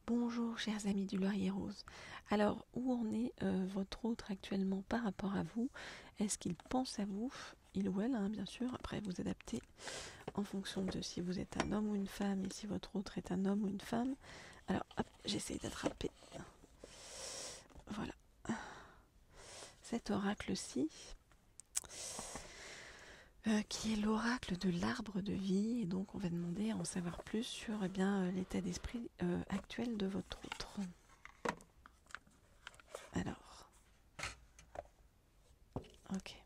Bonjour chers amis du Laurier Rose. Alors, où en est votre autre actuellement par rapport à vous? Est-ce qu'il pense à vous? Il ou elle, hein, bien sûr. Après, vous adaptez en fonction de si vous êtes un homme ou une femme et si votre autre est un homme ou une femme. Alors, hop, j'essaie d'attraper. Voilà. Cet oracle-ci, qui est l'oracle de l'arbre de vie. Et donc, on va demander à en savoir plus sur l'état d'esprit actuel de votre autre. Alors, ok.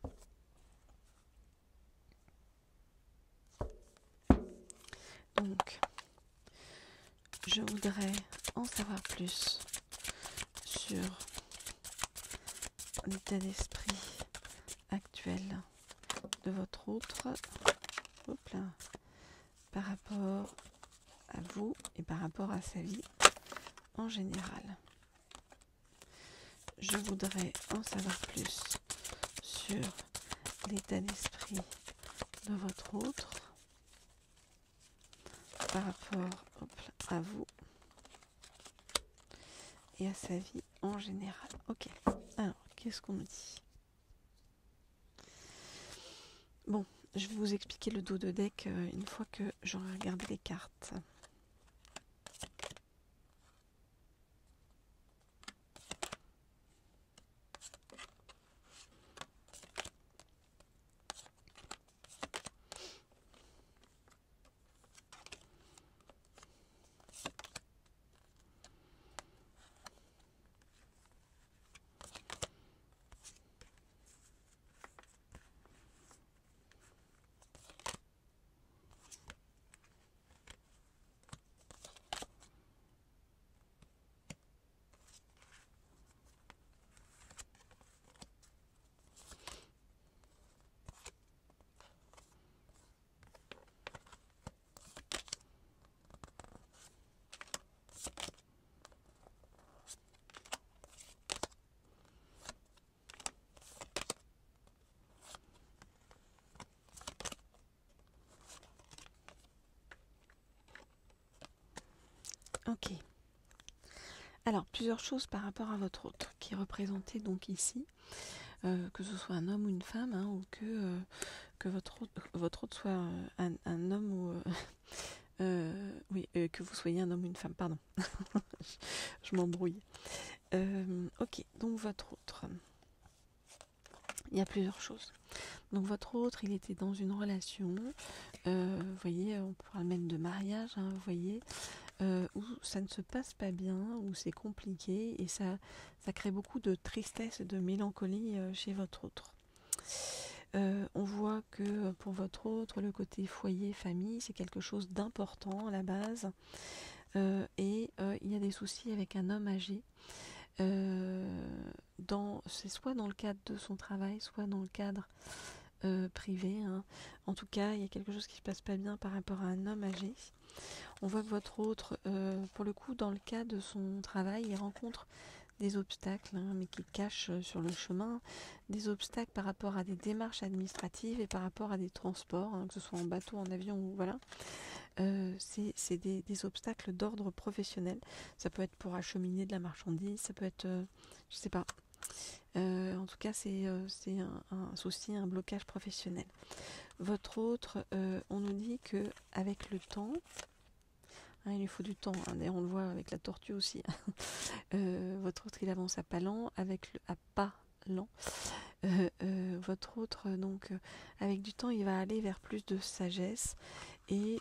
Donc, je voudrais en savoir plus sur l'état d'esprit actuel de votre autre, hop là, par rapport à vous et par rapport à sa vie en général. Je voudrais en savoir plus sur l'état d'esprit de votre autre par rapport à vous et à sa vie en général. Ok, alors qu'est-ce qu'on me dit? Bon, je vais vous expliquer le dos de deck une fois que j'aurai regardé les cartes. Ok. Alors, plusieurs choses par rapport à votre autre, qui est représenté donc ici, que ce soit un homme ou une femme, hein, ou que votre autre soit un homme ou... que vous soyez un homme ou une femme, pardon. je m'embrouille. Ok, donc votre autre. Il y a plusieurs choses. Donc votre autre, il était dans une relation, vous voyez, on pourra le mettre de mariage, hein, vous voyez, où ça ne se passe pas bien, où c'est compliqué et ça crée beaucoup de tristesse et de mélancolie chez votre autre. On voit que pour votre autre, le côté foyer, famille, c'est quelque chose d'important à la base. Il y a des soucis avec un homme âgé. C'est soit dans le cadre de son travail, soit dans le cadre privé, hein. En tout cas, il y a quelque chose qui ne se passe pas bien par rapport à un homme âgé. On voit que votre autre, pour le coup, dans le cas de son travail, il rencontre des obstacles, hein, mais qui cachent sur le chemin, des obstacles par rapport à des démarches administratives et par rapport à des transports, hein, que ce soit en bateau, en avion ou voilà. C'est des obstacles d'ordre professionnel. Ça peut être pour acheminer de la marchandise, ça peut être, je sais pas. En tout cas, c'est un souci, un blocage professionnel. Votre autre, on nous dit que avec le temps, hein, il lui faut du temps, hein, d'ailleurs on le voit avec la tortue aussi. Votre autre, il avance à pas lent, à pas lent. Votre autre, donc, avec du temps, il va aller vers plus de sagesse. Et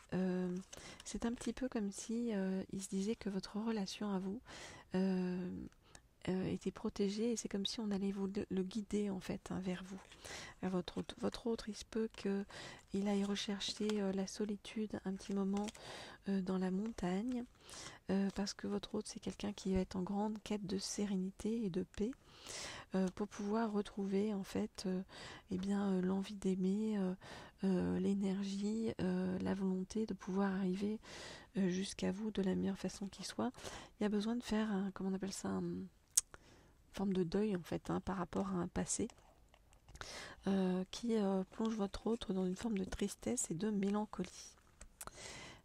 c'est un petit peu comme si il se disait que votre relation à vous était protégée et c'est comme si on allait vous le guider en fait, hein, vers vous, vers votre autre. Votre autre, il se peut qu'il aille rechercher la solitude un petit moment dans la montagne, parce que votre autre, c'est quelqu'un qui va être en grande quête de sérénité et de paix, pour pouvoir retrouver en fait l'envie d'aimer, l'énergie, la volonté de pouvoir arriver jusqu'à vous de la meilleure façon qui soit. Il y a besoin de faire comment on appelle ça, une forme de deuil en fait, hein, par rapport à un passé qui plonge votre autre dans une forme de tristesse et de mélancolie.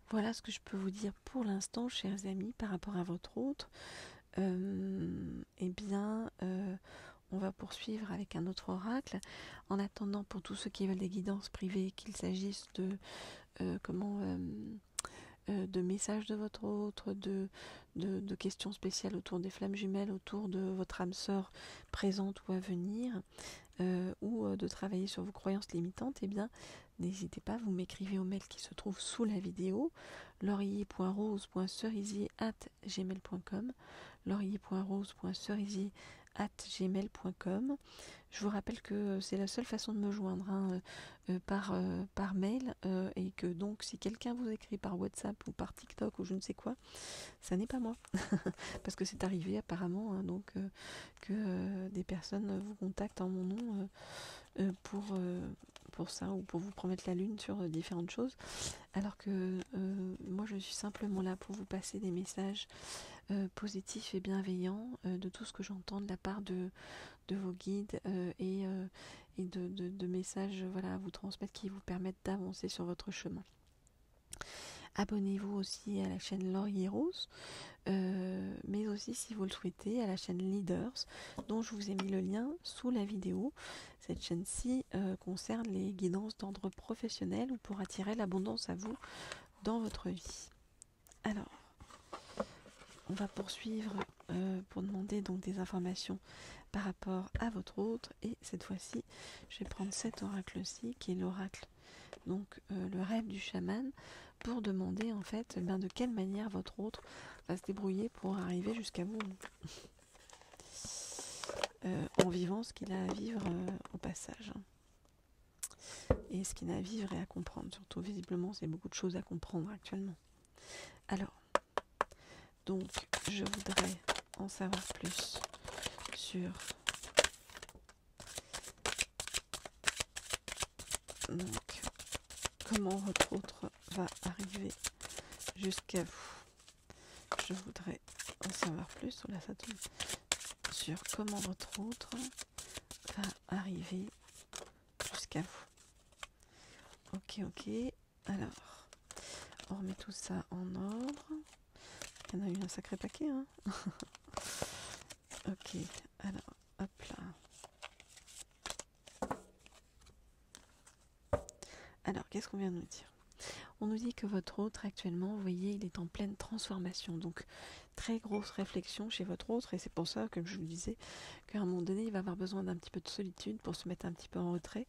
Voilà ce que je peux vous dire pour l'instant, chers amis, par rapport à votre autre. Eh bien, on va poursuivre avec un autre oracle. En attendant, pour tous ceux qui veulent des guidances privées, qu'il s'agisse de de messages de votre autre, de questions spéciales autour des flammes jumelles, autour de votre âme sœur présente ou à venir, ou de travailler sur vos croyances limitantes, eh bien, n'hésitez pas, vous m'écrivez au mail qui se trouve sous la vidéo, laurier.rose.cerisier@gmail.com, laurier.rose.cerisier@gmail.com. Je vous rappelle que c'est la seule façon de me joindre, par mail, et que donc si quelqu'un vous écrit par WhatsApp ou par TikTok ou je ne sais quoi, ça n'est pas moi. Parce que c'est arrivé apparemment, que des personnes vous contactent en mon nom, pour ça, ou pour vous promettre la lune sur différentes choses, alors que moi je suis simplement là pour vous passer des messages positifs et bienveillants, de tout ce que j'entends de la part de vos guides, et de messages, voilà, à vous transmettre qui vous permettent d'avancer sur votre chemin. Abonnez-vous aussi à la chaîne Laurier Rose, mais aussi, si vous le souhaitez, à la chaîne Leaders, dont je vous ai mis le lien sous la vidéo. Cette chaîne-ci concerne les guidances d'ordre professionnel ou pour attirer l'abondance à vous dans votre vie. Alors, on va poursuivre pour demander donc des informations par rapport à votre autre, et cette fois-ci, je vais prendre cet oracle-ci, qui est l'oracle, donc le rêve du chaman, pour demander en fait de quelle manière votre autre va se débrouiller pour arriver jusqu'à vous, en vivant ce qu'il a à vivre au passage, et ce qu'il a à vivre et à comprendre, surtout visiblement c'est beaucoup de choses à comprendre actuellement. Alors, donc je voudrais en savoir plus sur donc comment votre autre va arriver jusqu'à vous. Je voudrais en savoir plus, là ça tombe, sur comment votre autre va arriver jusqu'à vous. Ok, alors on remet tout ça en ordre. Il y en a eu un sacré paquet, hein. Ok, alors hop là. Alors, qu'est-ce qu'on vient de nous dire? On nous dit que votre autre actuellement, vous voyez, il est en pleine transformation, donc très grosse réflexion chez votre autre, et c'est pour ça que je vous disais qu'à un moment donné, il va avoir besoin d'un petit peu de solitude pour se mettre un petit peu en retrait,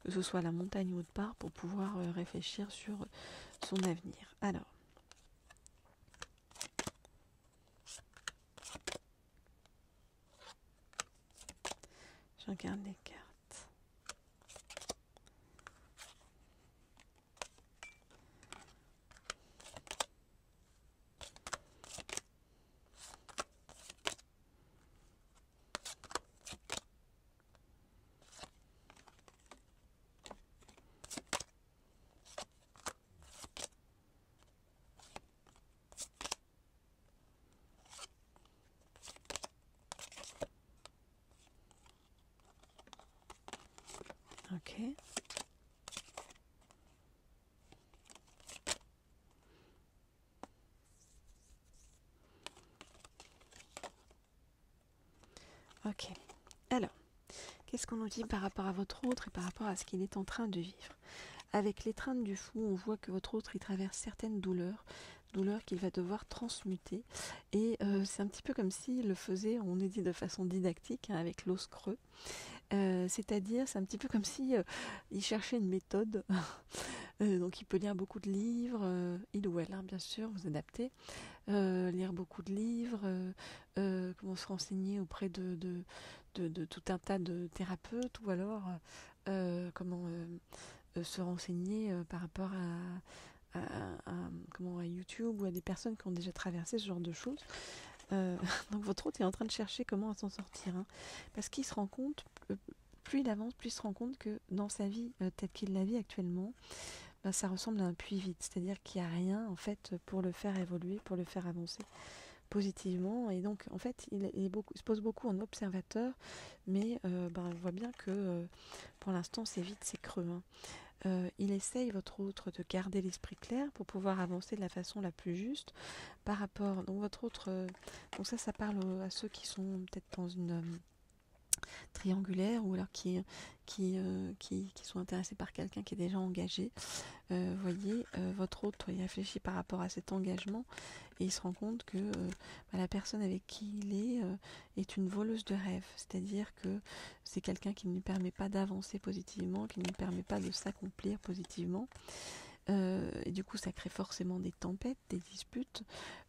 que ce soit à la montagne ou autre part, pour pouvoir réfléchir sur son avenir. Alors, je regarde les cartes. Ok. Ok. Alors, qu'est-ce qu'on nous dit par rapport à votre autre et par rapport à ce qu'il est en train de vivre? Avec l'étreinte du fou, on voit que votre autre, il traverse certaines douleurs qu'il va devoir transmuter. Et c'est un petit peu comme s'il le faisait, on est dit de façon didactique, avec l'os creux. C'est-à-dire, c'est un petit peu comme si il cherchait une méthode. Donc il peut lire beaucoup de livres, il ou elle, bien sûr, vous adaptez. Lire beaucoup de livres, comment se renseigner auprès de tout un tas de thérapeutes, ou alors comment se renseigner par rapport à YouTube, ou à des personnes qui ont déjà traversé ce genre de choses. Donc votre hôte est en train de chercher comment s'en sortir, hein, parce qu'il se rend compte, plus il avance, plus il se rend compte que dans sa vie telle qu'il la vit actuellement, ça ressemble à un puits vide, c'est-à-dire qu'il n'y a rien en fait pour le faire évoluer, pour le faire avancer positivement, et donc en fait il se pose beaucoup en observateur, mais on voit bien que pour l'instant c'est vide, c'est creux, hein. il essaye, votre autre, de garder l'esprit clair pour pouvoir avancer de la façon la plus juste par rapport. Donc votre autre, donc ça parle à ceux qui sont peut-être dans une triangulaire ou alors qui sont intéressés par quelqu'un qui est déjà engagé. Voyez, votre autre, il réfléchit par rapport à cet engagement et il se rend compte que la personne avec qui il est une voleuse de rêve, c'est-à-dire que c'est quelqu'un qui ne lui permet pas d'avancer positivement, qui ne lui permet pas de s'accomplir positivement. Et du coup, ça crée forcément des tempêtes, des disputes,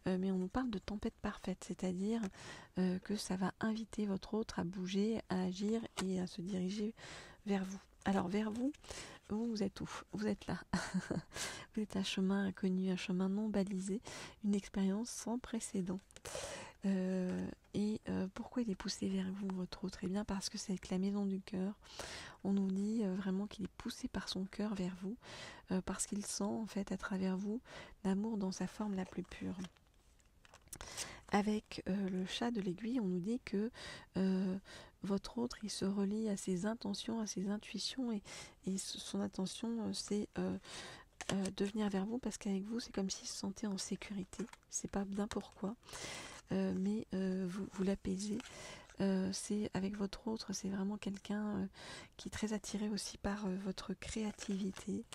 mais on nous parle de tempête parfaite, c'est-à-dire que ça va inviter votre autre à bouger, à agir et à se diriger vers vous. Alors vers vous, vous êtes où? Vous êtes là. Vous êtes un chemin inconnu, un chemin non balisé, une expérience sans précédent. Pourquoi il est poussé vers vous, votre autre? Eh bien parce que c'est avec la maison du cœur. On nous dit vraiment qu'il est poussé par son cœur vers vous, parce qu'il sent en fait à travers vous l'amour dans sa forme la plus pure. Avec le chat de l'aiguille, on nous dit que votre autre, il se relie à ses intentions, à ses intuitions, et son intention, c'est de venir vers vous, parce qu'avec vous, c'est comme s'il se sentait en sécurité. C'est pas bien pourquoi, mais vous l'apaisez. C'est avec votre autre, c'est vraiment quelqu'un qui est très attiré aussi par votre créativité.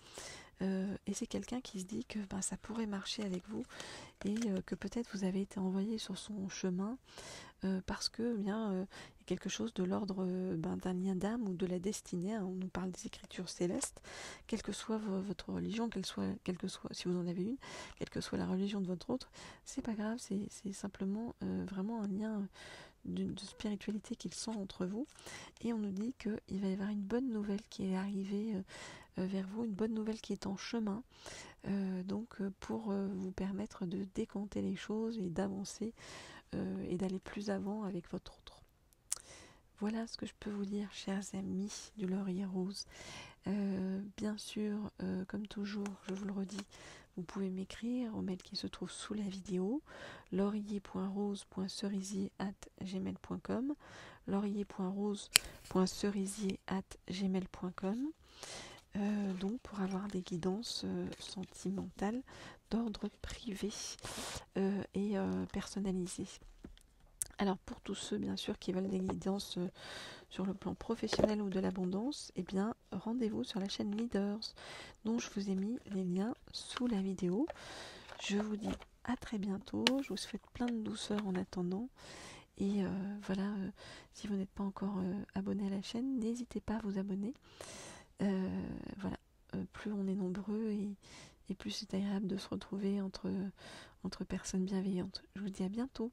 Et c'est quelqu'un qui se dit que ça pourrait marcher avec vous et que peut-être vous avez été envoyé sur son chemin parce que il y a quelque chose de l'ordre d'un lien d'âme ou de la destinée. Hein. On nous parle des écritures célestes, quelle que soit votre religion, quelle que soit, si vous en avez une, quelle que soit la religion de votre autre, c'est pas grave, c'est simplement vraiment un lien de spiritualité qu'il sent entre vous. Et on nous dit qu'il va y avoir une bonne nouvelle qui est arrivée vers vous, une bonne nouvelle qui est en chemin, pour vous permettre de décanter les choses et d'avancer et d'aller plus avant avec votre autre. Voilà ce que je peux vous dire, chers amis du Laurier Rose. Bien sûr, comme toujours, je vous le redis, vous pouvez m'écrire au mail qui se trouve sous la vidéo, laurier.rose.cerisier@gmail.com, laurier.rose.cerisier@gmail.com, donc pour avoir des guidances sentimentales d'ordre privé et personnalisées. Alors pour tous ceux bien sûr qui veulent des guidances sur le plan professionnel ou de l'abondance, eh bien rendez-vous sur la chaîne Leaders dont je vous ai mis les liens sous la vidéo. Je vous dis à très bientôt, je vous souhaite plein de douceur en attendant et si vous n'êtes pas encore abonné à la chaîne, n'hésitez pas à vous abonner. Plus on est nombreux et plus c'est agréable de se retrouver entre personnes bienveillantes. Je vous dis à bientôt.